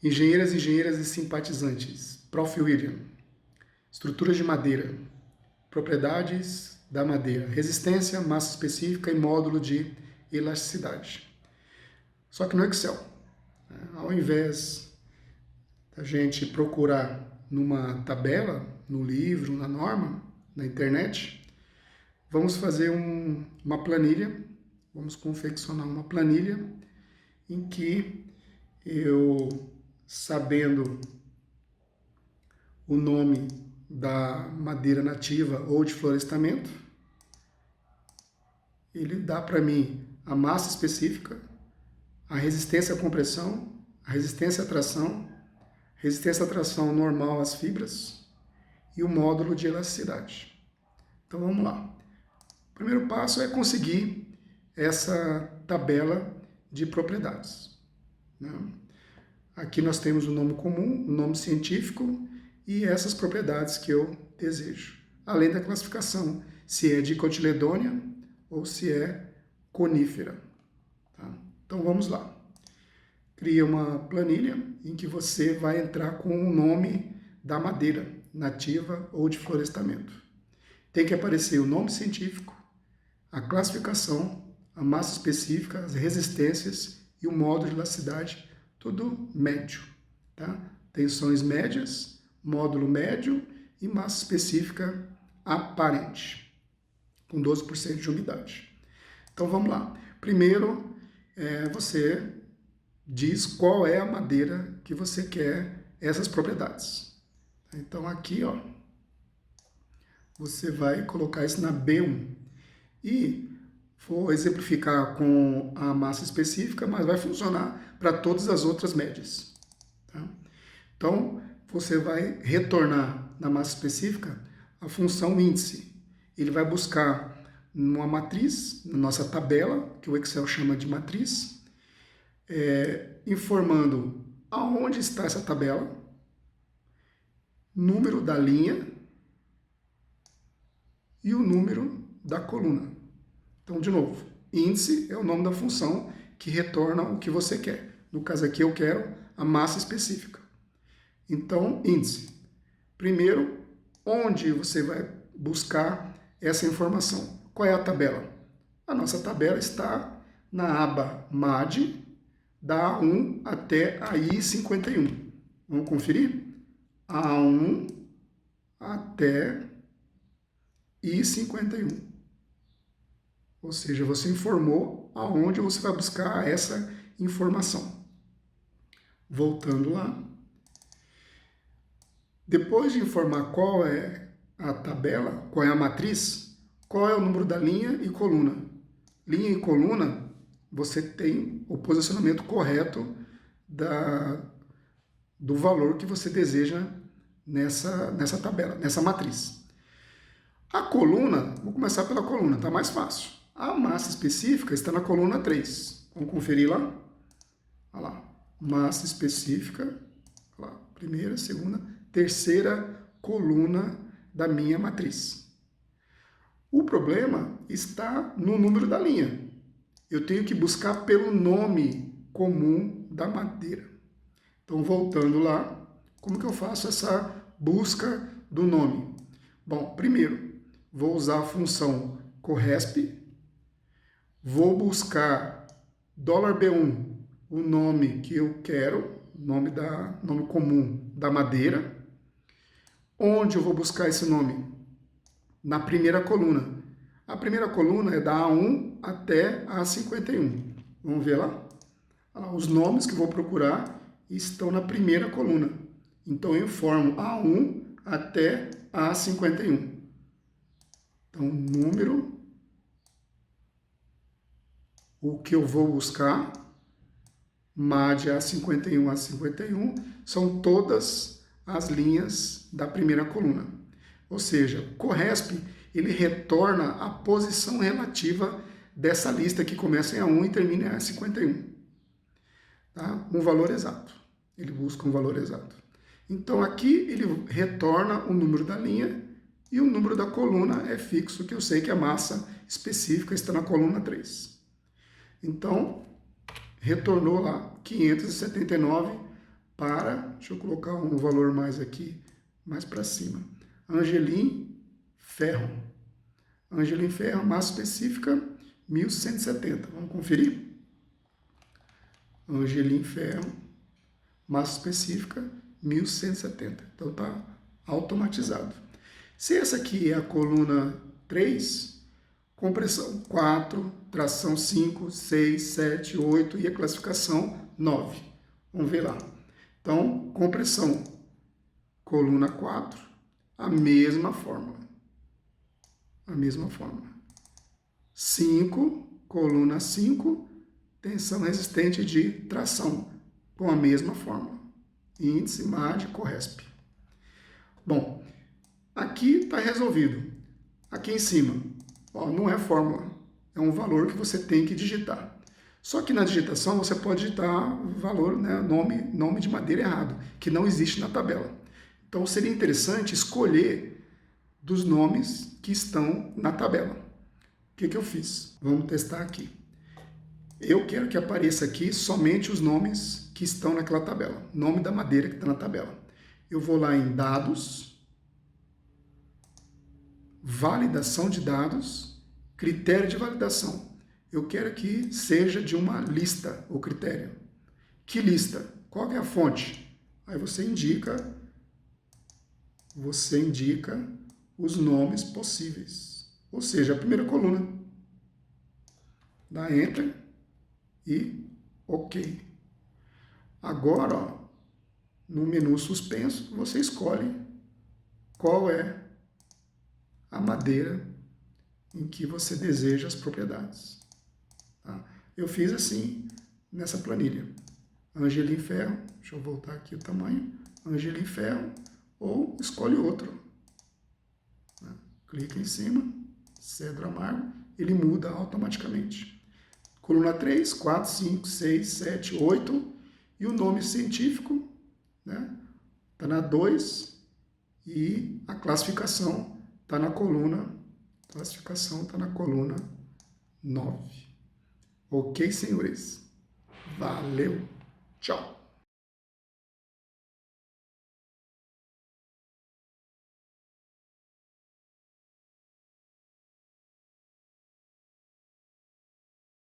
Engenheiras, engenheiras e simpatizantes. Prof. William. Estruturas de madeira. Propriedades da madeira. Resistência, massa específica e módulo de elasticidade. Só que no Excel, ao invés da gente procurar numa tabela, no livro, na norma, na internet, vamos fazer uma planilha, vamos confeccionar uma planilha em que eu, sabendo o nome da madeira nativa ou de florestamento, ele dá para mim a massa específica, a resistência à compressão, a resistência à tração normal às fibras e o módulo de elasticidade. Então vamos lá. O primeiro passo é conseguir essa tabela de propriedades. Aqui nós temos o nome comum, o nome científico e essas propriedades que eu desejo. Além da classificação, se é dicotiledônea ou se é conífera. Tá? Então vamos lá. Cria uma planilha em que você vai entrar com o nome da madeira, nativa ou de florestamento. Tem que aparecer o nome científico, a classificação, a massa específica, as resistências e o módulo de elasticidade, tudo médio. Tá? Tensões médias, módulo médio e massa específica aparente, com 12% de umidade. Então vamos lá. Primeiro, você diz qual é a madeira que você quer essas propriedades. Então aqui, ó, você vai colocar isso na B1 e vou exemplificar com a massa específica, mas vai funcionar para todas as outras médias. Tá? Então, você vai retornar na massa específica a função índice. Ele vai buscar numa matriz, na nossa tabela, que o Excel chama de matriz, informando aonde está essa tabela, número da linha e o número da coluna. Então, de novo, índice é o nome da função que retorna o que você quer. No caso aqui, eu quero a massa específica. Então, índice. Primeiro, onde você vai buscar essa informação? Qual é a tabela? A nossa tabela está na aba MAD, da A1 até a I51. Vamos conferir? A1 até I51. Ou seja, você informou aonde você vai buscar essa informação. Voltando lá. Depois de informar qual é a tabela, qual é a matriz, qual é o número da linha e coluna. Linha e coluna, você tem o posicionamento correto do valor que você deseja nessa tabela, nessa matriz. A coluna, vou começar pela coluna, está mais fácil. A massa específica está na coluna 3. Vamos conferir lá? Olha lá. Massa específica, olha lá, primeira, segunda, terceira coluna da minha matriz. O problema está no número da linha. Eu tenho que buscar pelo nome comum da madeira. Então, voltando lá, como que eu faço essa busca do nome? Bom, primeiro, vou usar a função corresp, vou buscar $B1, o nome que eu quero, nome comum da madeira. Onde eu vou buscar esse nome? Na primeira coluna. A primeira coluna é da A1 até a A51. Vamos ver lá? Os nomes que eu vou procurar estão na primeira coluna. Então, eu informo A1 até a A51. Então, número, o que eu vou buscar, MAD A51 a 51, são todas as linhas da primeira coluna. Ou seja, corresp, ele retorna a posição relativa dessa lista que começa em A1 e termina em A51. Tá? Um valor exato. Ele busca um valor exato. Então aqui ele retorna o número da linha e o número da coluna é fixo, que eu sei que a massa específica está na coluna 3. Então, retornou lá 579 deixa eu colocar um valor mais aqui, mais para cima. Angelim Ferro. Angelim Ferro, massa específica, 1170. Vamos conferir? Angelim Ferro, massa específica, 1170. Então está automatizado. Se essa aqui é a coluna 3, compressão 4, tração 5, 6, 7, 8 e a classificação 9. Vamos ver lá. Então, compressão, coluna 4, a mesma fórmula. A mesma fórmula. 5, coluna 5, tensão resistente de tração, com a mesma fórmula. Índice, MAD, Corresp. Bom, aqui está resolvido. Aqui em cima, ó, não é fórmula, é um valor que você tem que digitar. Só que na digitação você pode digitar valor, né, nome de madeira errado, que não existe na tabela. Então seria interessante escolher dos nomes que estão na tabela. O que eu fiz? Vamos testar aqui. Eu quero que apareça aqui somente os nomes que estão naquela tabela. Nome da madeira que está na tabela. Eu vou lá em dados, validação de dados, critério de validação. Eu quero que seja de uma lista o critério. Que lista? Qual é a fonte? Aí você indica os nomes possíveis. Ou seja, a primeira coluna. Dá Enter e OK. Agora, ó, no menu suspenso, você escolhe qual é a madeira em que você deseja as propriedades. Tá? Eu fiz assim nessa planilha. Angelim Ferro, deixa eu voltar aqui o tamanho. Angelim Ferro, ou escolhe outro. Tá? Clica em cima, cedro amargo, ele muda automaticamente. Coluna 3, 4, 5, 6, 7, 8 e o nome científico, né? Tá na 2 e a classificação está na coluna, 9. Ok, senhores? Valeu! Tchau!